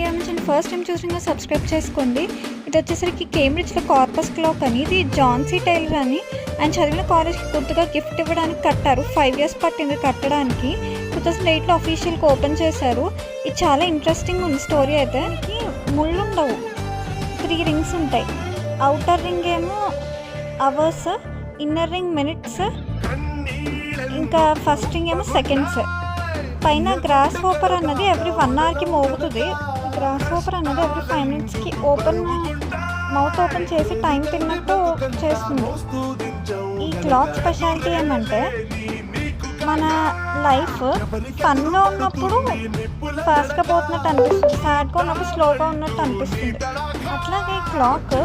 Video నుంచి first time చూసినా subscribe చేసుకోండి. ఇది వచ్చేసరికి కేంబ్రిడ్జ్లో కార్పస్ క్లాక్ అని, ఇది జాన్సీ టైలర్ అని ఆయన చదివిన కాలేజ్కి గుర్తుగా గిఫ్ట్ ఇవ్వడానికి కట్టారు. 5 years పట్టింది కట్టడానికి. 2008లో అఫీషియల్గా ఓపెన్ చేశారు. ఇది చాలా ఇంట్రెస్టింగ్ ఉంది స్టోరీ అయితే. ముళ్ళు ఉండవు, 3 rings ఉంటాయి. అవుటర్ రింగ్ ఏమో అవర్స్, ఇన్నర్ రింగ్ మినిట్స్, ఇంకా ఫస్ట్ రింగ్ ఏమో సెకండ్స్. పైన గ్రాస్ హోపర్ అన్నది ఎవ్రీ 1 hourకి మోగుతుంది. గ్రాస్ హోపర్ అన్నది ఎవ్రీ 5 minutesకి మౌత్ ఓపెన్ చేసి టైం తిన్నట్టు చేస్తుంది. ఈ క్లాక్ స్పెషాలిటీ ఏమంటే మన లైఫ్ ఫన్గా ఉన్నప్పుడు ఫాస్ట్గా పోతున్నట్టు అనిపిస్తుంది, సాడ్గా ఉన్నప్పుడు స్లోగా ఉన్నట్టు అనిపిస్తుంది. అట్లాగే క్లాక్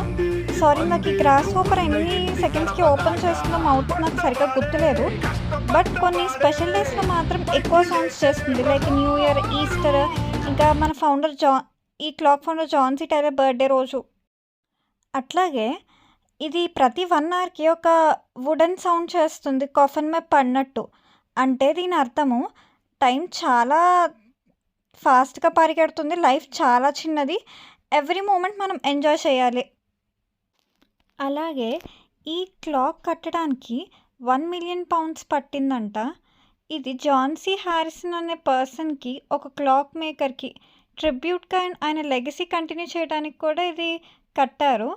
నాకు ఈ గ్రాస్ హోపర్ ఎన్ని సెకండ్స్కి ఓపెన్ చేస్తుందో మౌత్ నాకు సరిగ్గా గుర్తులేదు. బట్ కొన్ని స్పెషల్ డేస్లో మాత్రం ఎక్కువ సౌండ్స్ చేస్తుంది, లైక్ న్యూ ఇయర్, ఈస్టర్, ఇంకా మన ఫౌండర్ ఈ clock founder Jhansi Tyler birthday రోజు. అట్లాగే ఇది ప్రతి 1 hourకి ఒక వుడెన్ సౌండ్ చేస్తుంది, కాఫన్ మీద పడినట్టు. అంటే దీని అర్థము టైం చాలా ఫాస్ట్గా పరిగెడుతుంది, లైఫ్ చాలా చిన్నది, ఎవ్రీ మూమెంట్ మనం ఎంజాయ్ చేయాలి. అలాగే ఈ క్లాక్ కట్టడానికి 1 million pounds పట్టిందంట. ఇది జాన్సీ హారిసన్ అనే పర్సన్కి, ఒక క్లాక్ మేకర్కి ట్రిబ్యూట్గా ఆయన లెగసీ కంటిన్యూ చేయడానికి కూడా ఇది కట్టారు.